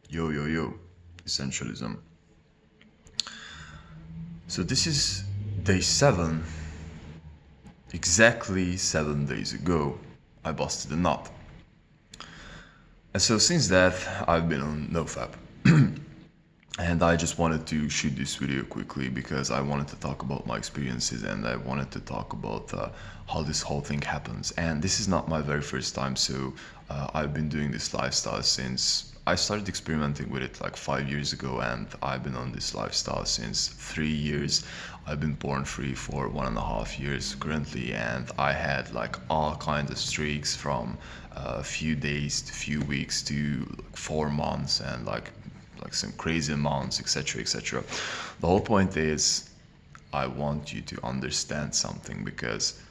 Yo, yo, yo, essentialism. So this is day 7. Exactly 7 days ago, I busted a nut. And so since that, I've been on Nofap. And I just wanted to shoot this video quickly because I wanted to talk about my experiences and I wanted to talk about how this whole thing happens. And this is not my very first time, so I've been doing this lifestyle since I started experimenting with it like 5 years ago, and I've been on this lifestyle since 3 years. I've been porn free for 1.5 years currently, and I had like all kinds of streaks from a few days to few weeks to like 4 months and like some crazy amounts, etc., etc. The whole point is I want you to understand something, because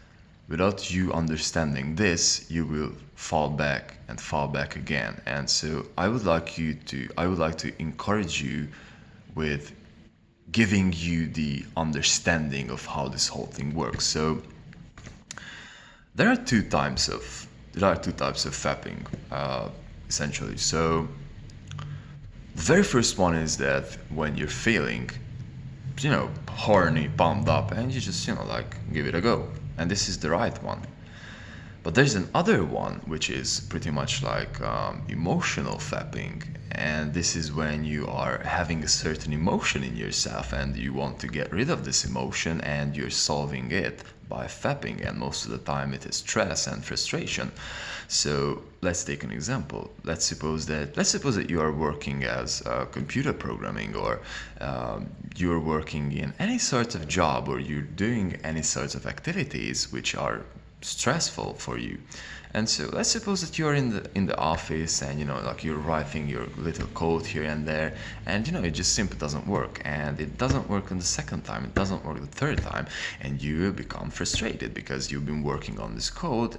without you understanding this, you will fall back and fall back again. And so I would like to encourage you with giving you the understanding of how this whole thing works. So there are two types of fapping, essentially. So the very first one is that when you're feeling, horny, pumped up, and you just, like, give it a go. And this is the right one. But there's another one, which is pretty much like emotional fapping. And this is when you are having a certain emotion in yourself and you want to get rid of this emotion, and you're solving it by fapping. And most of the time it is stress and frustration. So let's take an example. Let's suppose that you are working as computer programming, or you're working in any sort of job, or you're doing any sorts of activities which are stressful for you. And so let's suppose that you're in the office, and like you're writing your little code here and there, and it just simply doesn't work, and it doesn't work on the second time, it doesn't work the third time, and you will become frustrated because you've been working on this code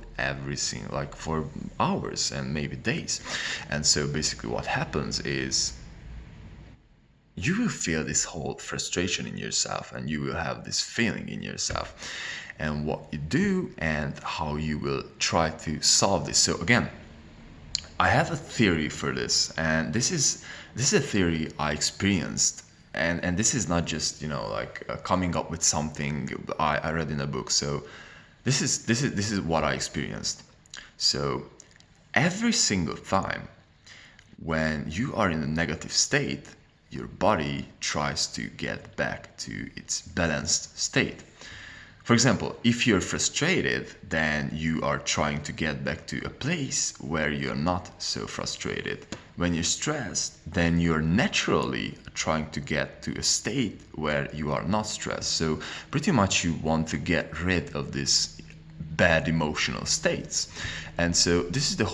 like for hours and maybe days. And so basically what happens is you will feel this whole frustration in yourself, and you will have this feeling in yourself. And what you do and how you will try to solve this. So again, I have a theory for this, and this is a theory I experienced, and this is not just coming up with something I read in a book. So this is what I experienced. So every single time when you are in a negative state, your body tries to get back to its balanced state. For example, if you're frustrated, then you are trying to get back to a place where you're not so frustrated. When you're stressed, then you're naturally trying to get to a state where you are not stressed. So pretty much you want to get rid of this bad emotional states. And so this is the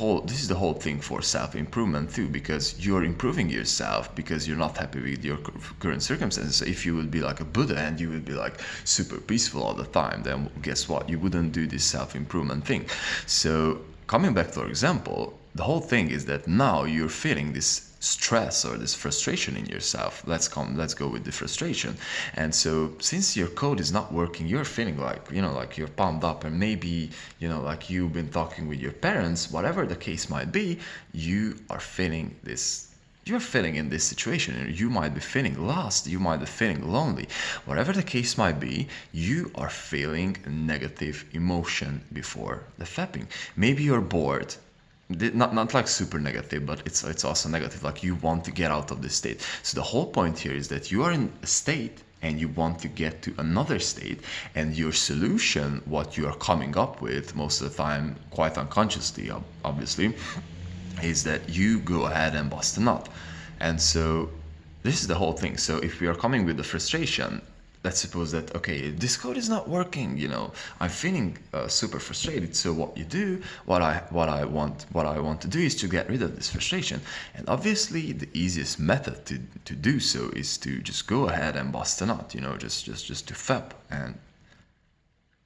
whole thing for self-improvement too, because you're improving yourself because you're not happy with your current circumstances. So if you would be like a Buddha and you would be like super peaceful all the time, then guess what? You wouldn't do this self-improvement thing. So coming back to our example, the whole thing is that now you're feeling this stress or this frustration in yourself. Let's go with the frustration. And so since your code is not working, you're feeling like like you're pumped up, and maybe like you've been talking with your parents, whatever the case might be, you're feeling in this situation. You might be feeling lost, you might be feeling lonely, whatever the case might be, you are feeling a negative emotion before the fapping. Maybe you're bored. Not like super negative, but it's also negative, like you want to get out of this state. So the whole point here is that you are in a state and you want to get to another state, and your solution, what you are coming up with most of the time, quite unconsciously obviously, is that you go ahead and bust a nut. And so this is the whole thing. So if we are coming with the frustration, let's suppose that, okay, this code is not working, I'm feeling super frustrated. So what you do, what I want to do is to get rid of this frustration. And obviously the easiest method to do so is to just go ahead and bust a nut, just to fap. And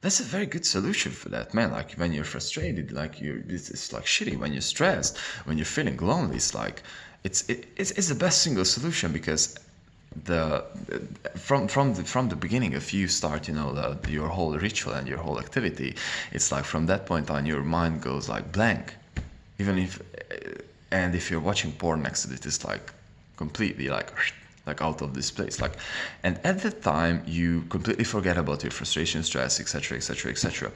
that's a very good solution for that, man. Like when you're frustrated, like it's like shitty. When you're stressed, when you're feeling lonely, it's like it's the best single solution, because from the beginning, if you start your whole ritual and your whole activity, it's like from that point on your mind goes like blank. Even if you're watching porn next to it, it's like completely, like out of this place, like, and at the time you completely forget about your frustration, stress, etc., etc., etc.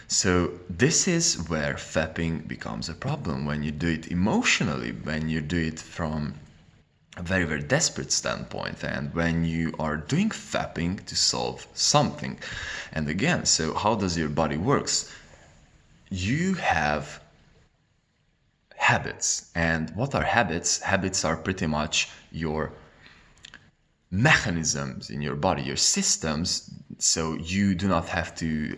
So this is where fapping becomes a problem, when you do it emotionally, when you do it from a very, very desperate standpoint, and when you are doing fapping to solve something. And again, so how does your body works? You have habits. And what are habits? Habits are pretty much your mechanisms in your body, your systems, so you do not have to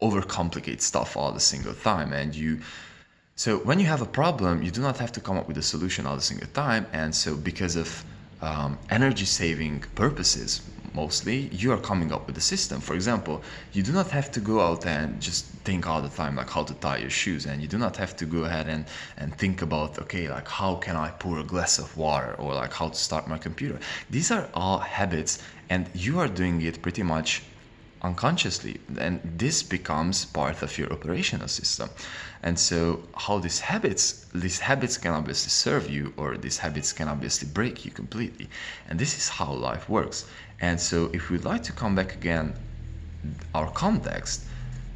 overcomplicate stuff all the single time. And so when you have a problem, you do not have to come up with a solution all the single time. And so because of energy saving purposes, mostly, you are coming up with a system. For example, you do not have to go out and just think all the time like how to tie your shoes, and you do not have to go ahead and think about, okay, like how can I pour a glass of water, or like how to start my computer. These are all habits, and you are doing it pretty much unconsciously, and this becomes part of your operational system. And so how these habits can obviously serve you, or these habits can obviously break you completely. And this is how life works. And so if we'd like to come back again, our context,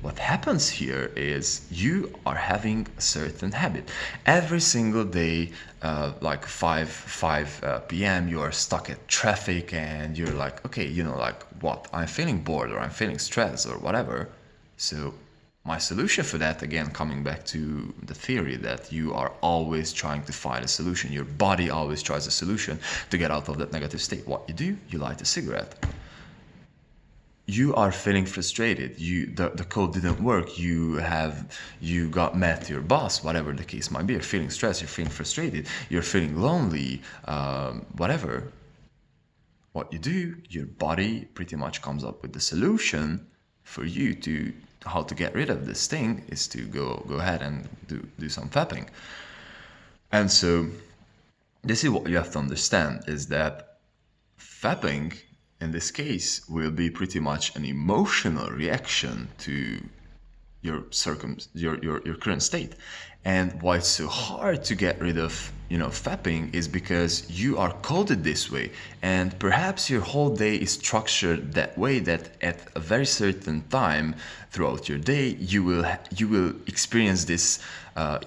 what happens here is you are having a certain habit. Every single day, like 5 p.m., you are stuck at traffic, and you're like, okay, like what? I'm feeling bored, or I'm feeling stressed, or whatever. So my solution for that, again, coming back to the theory that you are always trying to find a solution. Your body always tries a solution to get out of that negative state. What you do, you light a cigarette. You are feeling frustrated. The code didn't work. You got mad to your boss, whatever the case might be. You're feeling stressed. You're feeling frustrated. You're feeling lonely. Whatever. What you do, your body pretty much comes up with the solution for you to how to get rid of this thing, is to go ahead and do some fapping. And so this is what you have to understand, is that fapping in this case will be pretty much an emotional reaction to your current state. And why it's so hard to get rid of fapping is because you are coded this way, and perhaps your whole day is structured that way, that at a very certain time throughout your day you will experience this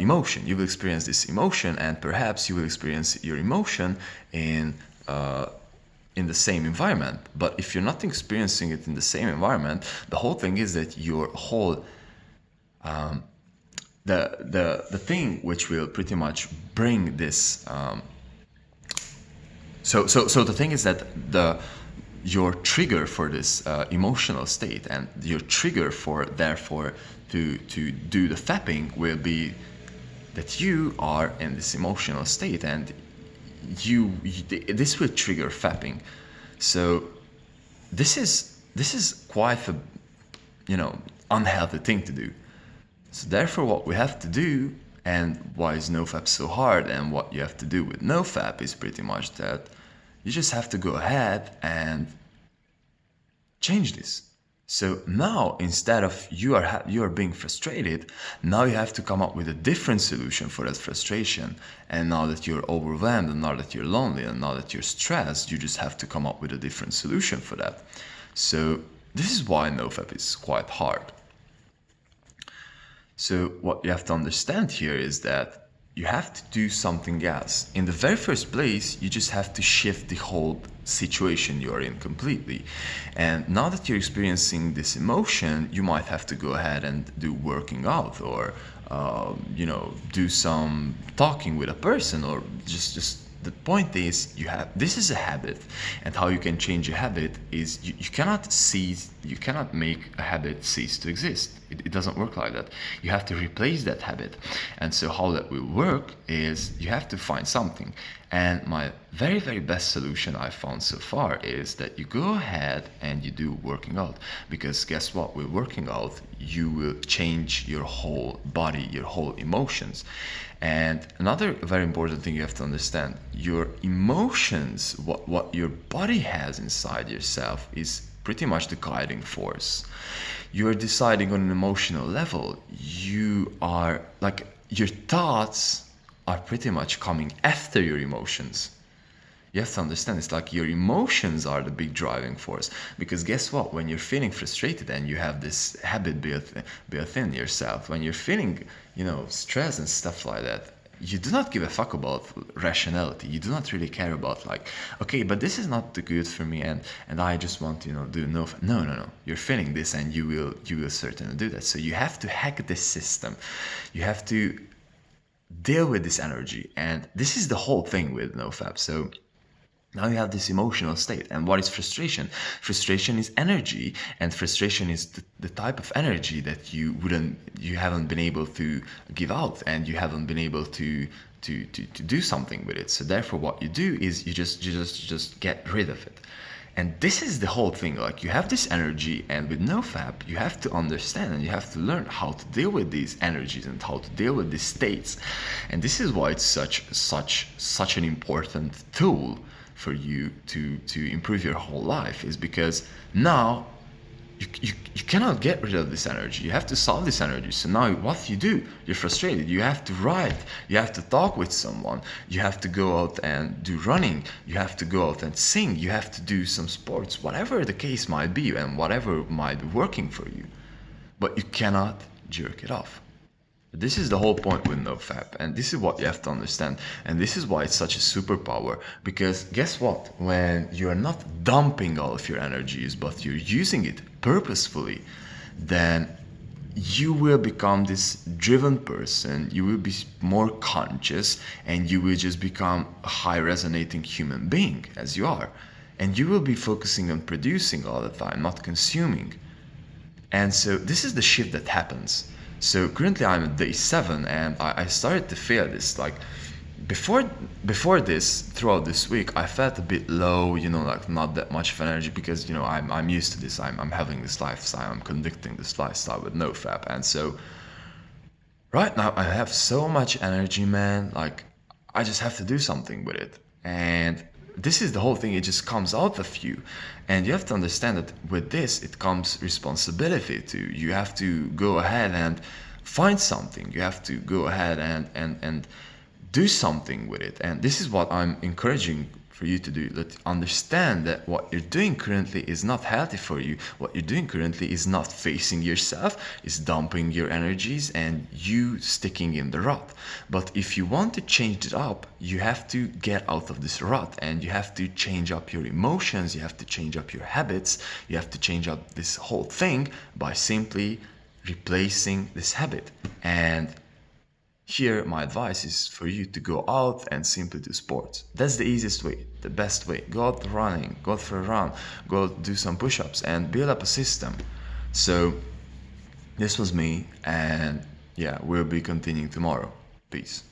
emotion. You will experience this emotion, and perhaps you will experience your emotion in the same environment. But if you're not experiencing it in the same environment, the whole thing is that your whole the thing which will pretty much bring this so the thing is that your trigger for this emotional state, and your trigger for therefore to do the fapping, will be that you are in this emotional state, and this will trigger fapping. So this is quite a unhealthy thing to do. So therefore what we have to do, and why is Nofap so hard, and what you have to do with Nofap, is pretty much that you just have to go ahead and change this. So now, instead of you are being frustrated, now you have to come up with a different solution for that frustration. And now that you're overwhelmed, and now that you're lonely, and now that you're stressed, you just have to come up with a different solution for that. So this is why Nofap is quite hard. So what you have to understand here is that you have to do something else. In the very first place, you just have to shift the whole situation you're in completely. And now that you're experiencing this emotion, you might have to go ahead and do working out, or do some talking with a person, or just the point is, this is a habit, and how you can change a habit is you cannot make a habit cease to exist. It doesn't work like that. You have to replace that habit. And so how that will work is you have to find something. And my very, very best solution I found so far is that you go ahead and you do working out. Because guess what? With working out, you will change your whole body, your whole emotions. And another very important thing you have to understand, your emotions, what your body has inside yourself, is pretty much the guiding force. You're deciding on an emotional level. You are like, your thoughts are pretty much coming after your emotions. You have to understand it's like your emotions are the big driving force. Because guess what? When you're feeling frustrated and you have this habit built in yourself, when you're feeling, stress and stuff like that, you do not give a fuck about rationality. You do not really care about like, okay, but this is not too good for me, and I just want to do no. You're feeling this, and you will certainly do that. So you have to hack this system. You have to deal with this energy, and this is the whole thing with Nofap. So now you have this emotional state. And what is frustration? Frustration is energy, and frustration is the type of energy that you haven't been able to give out, and you haven't been able to do something with it. So therefore what you do is you just get rid of it. And this is the whole thing. Like, you have this energy, and with Nofap you have to understand and you have to learn how to deal with these energies and how to deal with these states. And this is why it's such an important tool for you to improve your whole life, is because now you cannot get rid of this energy. You have to solve this energy. So now what you do, you're frustrated, you have to write, you have to talk with someone, you have to go out and do running, you have to go out and sing, you have to do some sports, whatever the case might be and whatever might be working for you. But you cannot jerk it off. This is the whole point with Nofap, and this is what you have to understand, and this is why it's such a superpower. Because guess what? When you're not dumping all of your energies, but you're using it purposefully, then you will become this driven person, you will be more conscious, and you will just become a high resonating human being as you are. And you will be focusing on producing all the time, not consuming. And so this is the shift that happens. So currently I'm at day 7, and I started to feel this, like before this, throughout this week, I felt a bit low, like not that much of energy, because I'm used to this. I'm having this lifestyle, I'm conducting this lifestyle with Nofap, and so right now I have so much energy, man. Like, I just have to do something with it. And this is the whole thing. It just comes out of you, and you have to understand that with this it comes responsibility too. You have to go ahead and find something. You have to go ahead and do something with it. And this is what I'm encouraging for you to do. That understand that what you're doing currently is not healthy for you. What you're doing currently is not facing yourself, is dumping your energies and you sticking in the rut. But if you want to change it up, you have to get out of this rut, and you have to change up your emotions, you have to change up your habits, you have to change up this whole thing by simply replacing this habit. And here, my advice is for you to go out and simply do sports. That's the easiest way, the best way. Go out running, go out for a run, go do some push-ups and build up a system. So this was me, and yeah, we'll be continuing tomorrow. Peace.